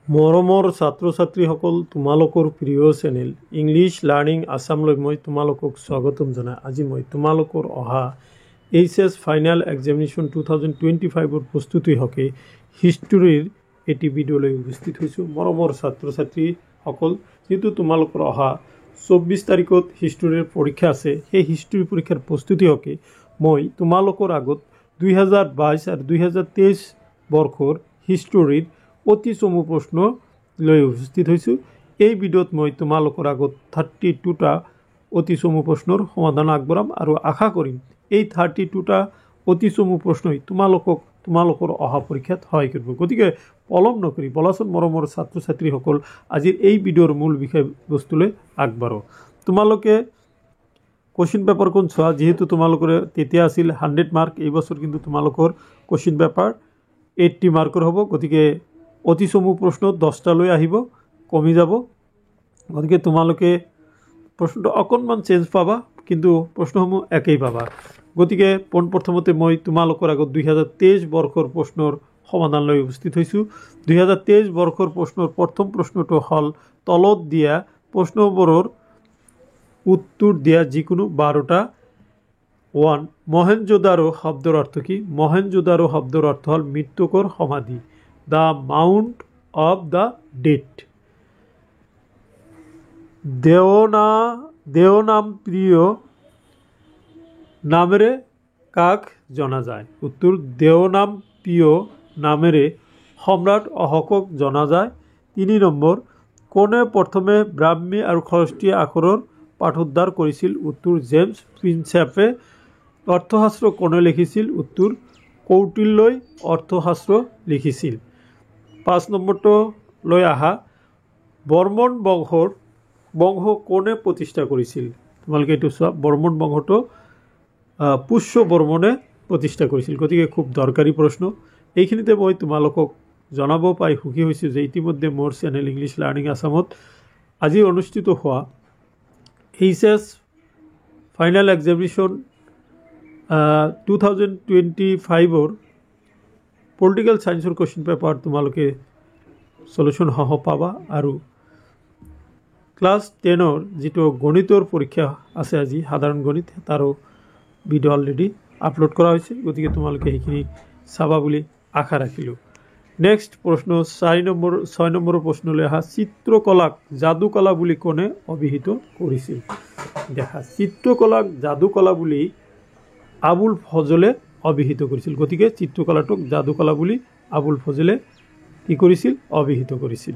মৰমৰ ছাত্ৰ ছাত্ৰীসকল, তোমালোকৰ প্ৰিয় চেনেল ইংলিছ লাৰ্ণিং আছামলৈ মই তোমালোকক স্বাগতম জনাই আজি মই তোমালোকৰ অহা এইচএছ ফাইনেল এক্সামিনেশ্যন 2025ৰ প্ৰস্তুতিৰ হকে হিষ্টৰীৰ এটি ভিডিঅ'লৈ উপস্থিত হৈছোঁ। মৰমৰ ছাত্ৰ ছাত্ৰীসকল, যেহেতু তোমালোকৰ অহা 24 তাৰিখত হিষ্টৰীৰ পৰীক্ষা আছে, সেই হিষ্টৰী পৰীক্ষাৰ প্ৰস্তুতি হকে মই তোমালোকৰ আগত 2022 আৰু 2023 বৰ্ষৰ হিষ্টৰীৰ অতি চমু প্ৰশ্ন লৈ উপস্থিত হৈছোঁ। এই ভিডিঅ'ত মই তোমালোকৰ আগত 32টা অতি চমু প্ৰশ্নৰ সমাধান আগবঢ়াম আৰু আশা কৰিম এই 32টা অতি চমু প্ৰশ্নই তোমালোকৰ অহা পৰীক্ষাত সহায় কৰিব। গতিকে পলম নকৰি বলাচোন মৰমৰ ছাত্ৰ ছাত্ৰীসকল, আজিৰ এই ভিডিঅ'ৰ মূল বিষয়বস্তুলৈ আগবাঢ়ো। তোমালোকে কুৱেশ্যন পেপাৰখন চোৱা, যিহেতু তোমালোকৰ তেতিয়া আছিল 100 মাৰ্ক, এই বছৰ কিন্তু তোমালোকৰ কুৱেশ্যন পেপাৰ 80 মাৰ্কৰ হ'ব। গতিকে অতি চমু প্ৰশ্ন 10টালৈ আহিব, কমি যাব। গতিকে তোমালোকে প্ৰশ্নটো অকণমান চেঞ্জ পাবা, কিন্তু প্ৰশ্নসমূহ একেই পাবা। গতিকে পোনপ্ৰথমতে মই তোমালোকৰ আগত 2023 বৰ্ষৰ প্ৰশ্নৰ সমাধান লৈ উপস্থিত হৈছোঁ। 2023 বৰ্ষৰ প্ৰশ্নৰ প্ৰথম প্ৰশ্নটো হ'ল তলত দিয়া প্ৰশ্নবোৰৰ উত্তৰ দিয়া যিকোনো 12টা। 1. মহেঞ্জোদাৰো শব্দৰ অৰ্থ কি? মহেঞ্জোদাৰো শব্দৰ অৰ্থ হ'ল মৃত্যুকৰ সমাধি, the mount of the dead. দেওনাম প্ৰিয় নামেৰে কাক জনা যায়? উত্তৰ, দেওনাম প্ৰিয় নামেৰে সম্ৰাট অশোকক জনা যায়। 3 নম্বৰ, কোনে প্ৰথমে ব্ৰাহ্মী আৰু খৰস্তীয়া আখৰৰ পাঠোদ্ধাৰ কৰিছিল? উত্তৰ, জেমছ প্ৰিন্সেপে। অৰ্থশাস্ত্ৰ কোনে লিখিছিল? উত্তৰ, কৌটিল্যই অৰ্থশাস্ত্ৰ লিখিছিল। 5 নম্বৰটো লৈ আহা, বৰ্মন বংশ কোনে প্ৰতিষ্ঠা কৰিছিল? তোমালোকে এইটো চোৱা, বৰ্মন বংশটো পুষ্য বৰ্মনে প্ৰতিষ্ঠা কৰিছিল। গতিকে খুব দৰকাৰী প্ৰশ্ন। এইখিনিতে মই তোমালোকক জনাব পাই সুখী হৈছোঁ যে ইতিমধ্যে মোৰ চেনেল ইংলিছ লাৰ্ণিং আছামত আজি অনুষ্ঠিত হোৱা এইচএছ ফাইনেল এক্সামিনেশ্যন 2025ৰ পলিটিকেল সায়েন্সৰ কুৱেশ্যন পেপাৰ তোমালোকে সলিউশ্যন সহ পাবা। আৰু ক্লাছ 10ৰ যিটো গণিতৰ পৰীক্ষা আছে আজি, সাধাৰণ গণিত, তাৰো ভিডিঅ' অলৰেডি আপলোড কৰা হৈছে। গতিকে তোমালোকে সেইখিনি চাবা বুলি আশা ৰাখিলোঁ। নেক্সট প্ৰশ্ন 6 নম্বৰৰ প্ৰশ্নলৈ আহা, চিত্ৰকলাক যাদুকলা বুলি কোনে অভিহিত কৰিছিল? দেখা, চিত্ৰকলাক যাদুকলা বুলি আবুল ফজলে অভিহিত কৰিছিল। গতিকে চিত্ৰকলাটোক যাদুকলা বুলি আবুল ফজলে কি কৰিছিল? অভিহিত কৰিছিল।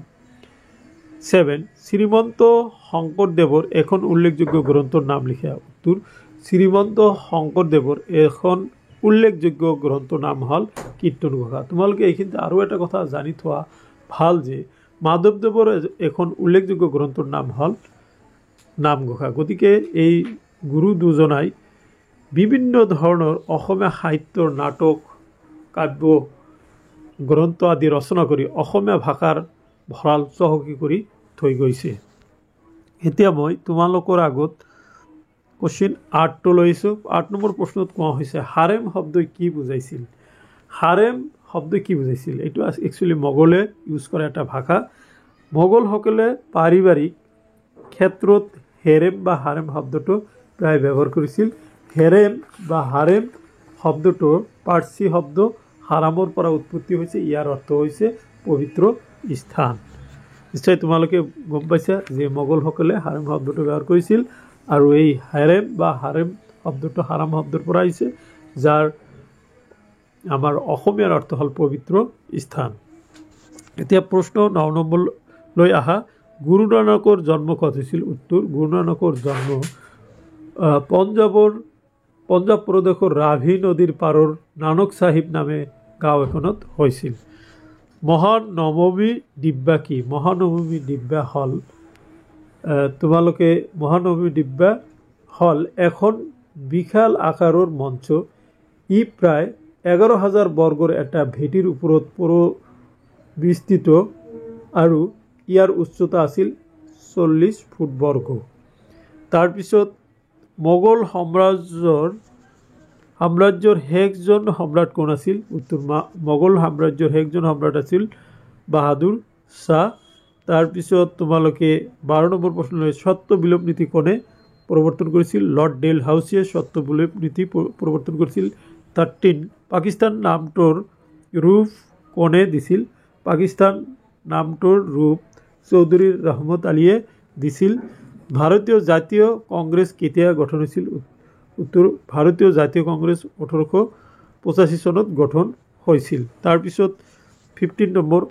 7. শ্ৰীমন্ত শংকৰদেৱৰ এখন উল্লেখযোগ্য গ্ৰন্থৰ নাম লিখা। উত্তৰ, শ্ৰীমন্ত শংকৰদেৱৰ এখন উল্লেখযোগ্য গ্ৰন্থৰ নাম হ'ল কীৰ্তন ঘোষা। তোমালোকে এইখিনিতে আৰু এটা কথা জানি থোৱা ভাল যে মাধৱদেৱৰ এখন উল্লেখযোগ্য গ্ৰন্থৰ নাম হ'ল নামঘোষা। গতিকে এই গুৰু দুজনাই বিভিন্ন ধৰণৰ অসমীয়া সাহিত্যৰ নাটক, কাব্য, গ্ৰন্থ আদি ৰচনা কৰি অসমীয়া ভাষাৰ ভঁৰাল চহকী কৰি থৈ গৈছে। এতিয়া মই তোমালোকৰ আগত কুৱেশ্যন 8টো লৈছোঁ। 8 নম্বৰ প্ৰশ্নত কোৱা হৈছে, হাৰেম শব্দই কি বুজাইছিল? হাৰেম শব্দই কি বুজাইছিল? এইটো একচুৱেলি মোগলে ইউজ কৰা এটা ভাষা। মোগলসকলে পাৰিবাৰিক ক্ষেত্ৰত হেৰেম বা হাৰেম শব্দটো প্ৰায় ব্যৱহাৰ কৰিছিল। হেৰেম বা হাৰেম শব্দটো পাৰ্চী শব্দ হাৰামৰ পৰা উৎপত্তি হৈছে। ইয়াৰ অৰ্থ হৈছে পবিত্ৰ স্থান। নিশ্চয় তোমালোকে গম পাইছা যে মোগলসকলে হাৰেম শব্দটো ব্যৱহাৰ কৰিছিল, আৰু এই হেৰেম বা হাৰেম শব্দটো হাৰাম শব্দৰ পৰা আহিছে, যাৰ আমাৰ অসমীয়াৰ অৰ্থ হ'ল পবিত্ৰ স্থান। এতিয়া প্ৰশ্ন 9 নম্বৰলৈ আহা, গুৰু নানকৰ জন্ম ক'ত হৈছিল? উত্তৰ, গুৰু নানকৰ জন্ম পঞ্জাৱ প্ৰদেশৰ ৰাভি নদীৰ পাৰৰ নানক চাহিব নামে গাঁও এখনত হৈছিল। মহানৱমী দিব্যা কি? মহানৱমী দিব্যা হ'ল এখন বিশাল আকাৰৰ মঞ্চ। ই প্ৰায় 11,000 বৰ্গৰ এটা ভেটিৰ ওপৰত বিস্তৃত আৰু ইয়াৰ উচ্চতা আছিল 40 ফুট বৰ্গ। তাৰপিছত মোগল সাম্ৰাজ্যৰ শেষজন সম্ৰাট কোন আছিল? উত্তৰ, মোগল সাম্ৰাজ্যৰ শেষজন সম্ৰাট আছিল বাহাদুৰ শাহ। তাৰপিছত তোমালোকে 12 নম্বৰ প্ৰশ্নলৈ সত্য বিলোপ নীতি কোনে প্ৰৱৰ্তন কৰিছিল? লৰ্ড ডেল হাউচে সত্য বিলোপ নীতি প্ৰৱৰ্তন কৰিছিল। 13 পাকিস্তান নামটোৰ ৰূপ কোনে দিছিল? পাকিস্তান নামটোৰ ৰূপ চৌধুৰী ৰহমত আলীয়ে দিছিল। ভাৰতীয় জাতীয় কংগ্ৰেছ কেতিয়া গঠন হৈছিল? উত্তৰ ভাৰতীয় জাতীয় কংগ্ৰেছ 1885 চনত গঠন হৈছিল। তাৰপিছত 15 নম্বৰ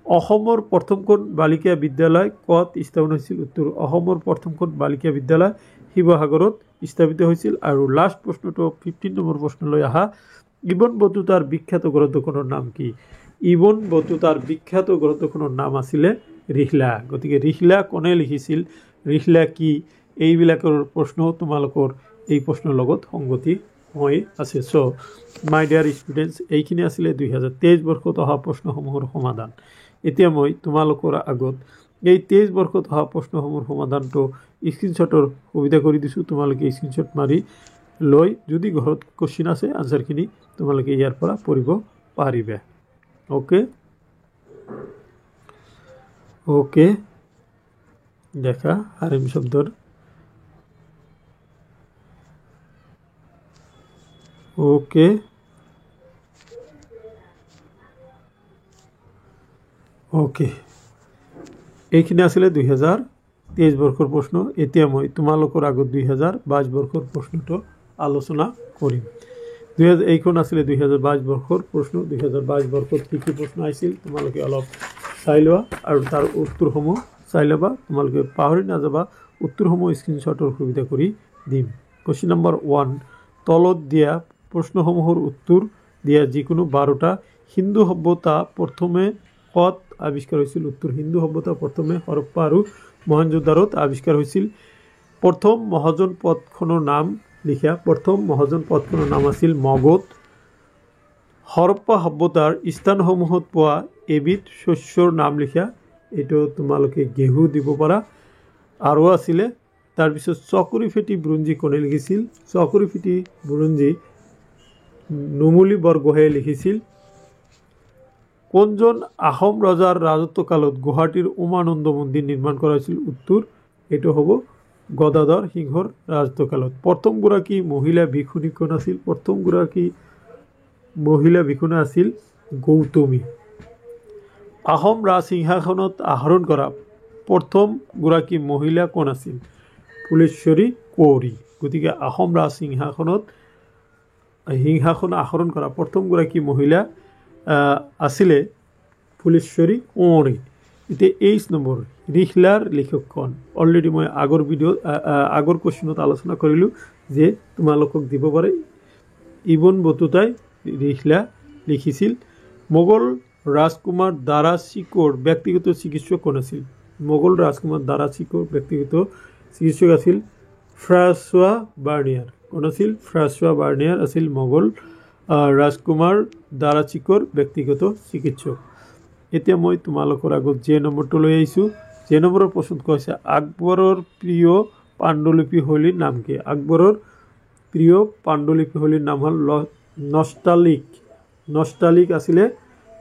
অসমৰ প্ৰথমখন বালিকা বিদ্যালয় ক'ত স্থাপন হৈছিল? উত্তৰ অসমৰ প্ৰথমখন বালিকা বিদ্যালয় শিৱসাগৰত স্থাপিত হৈছিল। আৰু লাষ্ট প্ৰশ্নটো 15 নম্বৰ প্ৰশ্নলৈ আহা, ইবন বতুতাৰ বিখ্যাত গ্ৰন্থখনৰ নাম কি? ইবন বতুতাৰ বিখ্যাত গ্ৰন্থখনৰ নাম আছিলে ৰিহলা। গতিকে ৰিহলা কোনে লিখিছিল, ৰিহলা কি, এইবিলাকৰ প্ৰশ্ন তোমালোকৰ এই প্ৰশ্নৰ লগত সংগতি হৈ আছে। চ' মাই ডিয়াৰ ষ্টুডেণ্টছ, এইখিনি আছিলে 2023 বৰ্ষত অহা প্ৰশ্নসমূহৰ সমাধান। এতিয়া মই তোমালোকৰ আগত এই 23 বৰ্ষত অহা প্ৰশ্নসমূহৰ সমাধানটো স্ক্ৰীনশ্বটৰ সুবিধা কৰি দিছোঁ। তোমালোকে স্ক্ৰীনশ্বট মাৰি লৈ যদি ঘৰত কুৱেশ্যন আছে আনচাৰখিনি তোমালোকে ইয়াৰ পৰা পঢ়িব পাৰিবা। ওকে ওকে দেখা হাৰিম শব্দৰ ওকে ওকে এইখিনি আছিলে 2023 বৰ্ষৰ প্ৰশ্ন। এতিয়া মই তোমালোকৰ আগত 2022 বৰ্ষৰ প্ৰশ্নটো আলোচনা কৰিম। এইখন আছিলে 2022 বৰ্ষৰ প্ৰশ্ন। 2022 বৰ্ষত কি কি প্ৰশ্ন আহিছিল তোমালোকে অলপ চাই লোৱা আৰু তাৰ উত্তৰসমূহ চাই ল'বা। তোমালোকে পাহৰি নাযাবা, উত্তৰসমূহ স্ক্ৰীনশ্বটৰ সুবিধা কৰি দিম। কুৱেশ্যন নম্বৰ 1, তলত দিয়া প্ৰশ্নসমূহৰ উত্তৰ দিয়া যিকোনো 12টা হিন্দু সভ্যতা প্ৰথমে ক'ত আৱিষ্কাৰ হৈছিল? উত্তৰ হিন্দু সভ্যতা প্ৰথমে হৰপ্পা আৰু মহেঞ্জোদাৰোত আৱিষ্কাৰ হৈছিল। প্ৰথম মহাজন পথখনৰ নাম লিখা। প্ৰথম মহাজন পথখনৰ নাম আছিল মগধ। হৰপ্পা সভ্যতাৰ স্থানসমূহত পোৱা এবিধ শস্যৰ নাম লিখা। এইটো তোমালোকে ঘেঁহু দিব পাৰা। আৰু আছিলে তাৰপিছত চকৰি ফেটি বুৰঞ্জী কোনে লিখিছিল? চকৰি ফেটি বুৰঞ্জী নুমলী বৰগোহাঁয়ে লিখিছিল। কোনজন আহোম ৰজাৰ ৰাজত্বকালত গুৱাহাটীৰ উমানন্দ মন্দিৰ নিৰ্মাণ কৰা হৈছিল? উত্তৰ এইটো হ'ব গদাধৰ সিংহৰ ৰাজত্বকালত। প্ৰথমগৰাকী মহিলা ভিক্ষুণী কোন আছিল? প্ৰথমগৰাকী মহিলা ভিক্ষুণী আছিল গৌতমী। আহোম ৰাজসিংহাসনত আহৰণ কৰা প্ৰথমগৰাকী মহিলা কোন আছিল? ফুলেশ্বৰী কোঁৱৰী। গতিকে আহোম ৰাজসিংহাসন আহৰণ কৰা প্ৰথমগৰাকী মহিলা আছিলে ফুলেশ্বৰী কোঁৱৰী। এতিয়া 23 নম্বৰ ৰিহলাৰ লেখকখন। অলৰেডি মই আগৰ কুৱেশ্যনত আলোচনা কৰিলোঁ যে তোমালোকক দিব পাৰে। ইবন বতুতাই ৰিহলা লিখিছিল। মোগল ৰাজকুমাৰ দাৰা চিকোৰ ব্যক্তিগত চিকিৎসক কোন আছিল? মোগল ৰাজকুমাৰ দাৰা চিকোৰ ব্যক্তিগত চিকিৎসক আছিল ফ্ৰাছোৱা বাৰ্নিয়াৰ। কোন আছিল? ফ্ৰাছোৱা বাৰ্নিয়াৰ আছিল মোগল ৰাজকুমাৰ দাৰা চিকোৰ ব্যক্তিগত চিকিৎসক। এতিয়া মই তোমালোকৰ আগত যে নম্বৰটো লৈ আহিছোঁ, যে নম্বৰৰ প্ৰশ্ন কৈছে আকবৰৰ প্ৰিয় পাণ্ডুলিপিশৈলীৰ নাম কি? আকবৰৰ প্ৰিয় পাণ্ডুলিপিশৈলীৰ নাম হ'ল নষ্টালিক।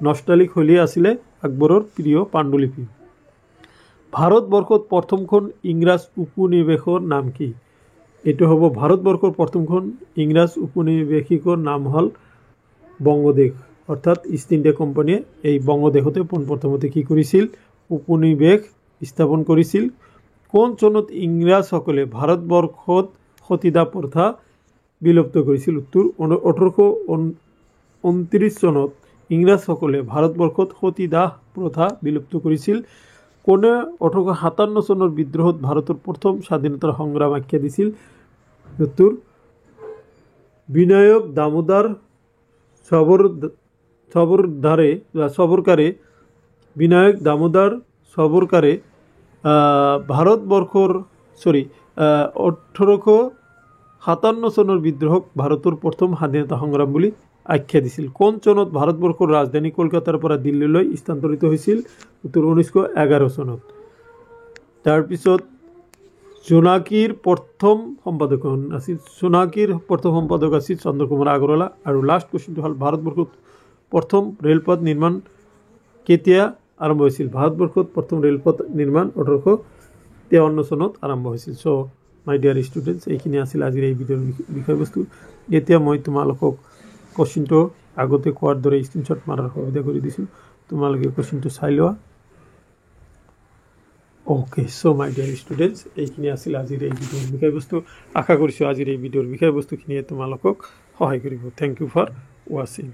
নষ্টালিক শৈলী আছিলে আকবৰৰ প্ৰিয় পাণ্ডুলিপি। ভাৰতবৰ্ষত প্ৰথমখন ইংৰাজ উপনিৱেশৰ নাম কি? এইটো হ'ব ভাৰতবৰ্ষৰ প্ৰথমখন ইংৰাজ উপনিৱেশিকৰ নাম হ'ল বংগদেশ, অৰ্থাৎ ইষ্ট ইণ্ডিয়া কোম্পানীয়ে এই বংগদেশতে পোনপ্ৰথমতে কি কৰিছিল? উপনিৱেশ স্থাপন কৰিছিল। কোন চনত ইংৰাজসকলে ভাৰতবৰ্ষত সতীদাহ প্ৰথা বিলুপ্ত কৰিছিল? উত্তৰ 1829 চনত ইংৰাজসকলে ভাৰতবৰ্ষত সতীদাহ প্ৰথা বিলুপ্ত কৰিছিল। কোনে 1857 চনৰ বিদ্ৰোহত ভাৰতৰ প্ৰথম স্বাধীনতাৰ সংগ্ৰাম আখ্যা দিছিল? উত্তৰ বিনায়ক দামোদৰ বিনায়ক দামোদৰ সবৰকাৰে ভাৰতবৰ্ষৰ 1857 চনৰ বিদ্ৰোহক ভাৰতৰ প্ৰথম স্বাধীনতা সংগ্ৰাম বুলি আখ্যা দিছিল। কোন চনত ভাৰতবৰ্ষৰ ৰাজধানী কলকাতাৰ পৰা দিল্লীলৈ স্থানান্তৰিত হৈছিল? উত্তৰ 1911 চনত। তাৰপিছত জোনাকীৰ প্ৰথম সম্পাদক আছিল চন্দ্ৰকুমাৰ আগৰৱালা। আৰু লাষ্ট কুৱেশ্যনটো হ'ল ভাৰতবৰ্ষত প্ৰথম ৰেলপথ নিৰ্মাণ কেতিয়া আৰম্ভ হৈছিল ভাৰতবৰ্ষত প্ৰথম ৰেলপথ নিৰ্মাণ 1853 চনত আৰম্ভ হৈছিল চ' মাই ডিয়াৰ ষ্টুডেণ্টছ এইখিনি আছিল আজিৰ এই ভিডিঅ'ৰ বিষয়বস্তু এতিয়া মই তোমালোকক কোৱেশ্চনটো আগতে কোৱাৰ দৰে স্ক্ৰীনশ্বট মাৰাৰ সুবিধা কৰি দিছোঁ তোমালোকে কোৱেশ্চনটো চাই লোৱা ওকে চ' মাই ডিয়াৰ ষ্টুডেণ্টছ এইখিনি আছিল আজিৰ এই ভিডিঅ'ৰ বিষয়বস্তু আশা কৰিছোঁ আজিৰ এই ভিডিঅ'ৰ বিষয়বস্তুখিনিয়ে তোমালোকক সহায় কৰিব থেংক ইউ ফৰ ৱাচিং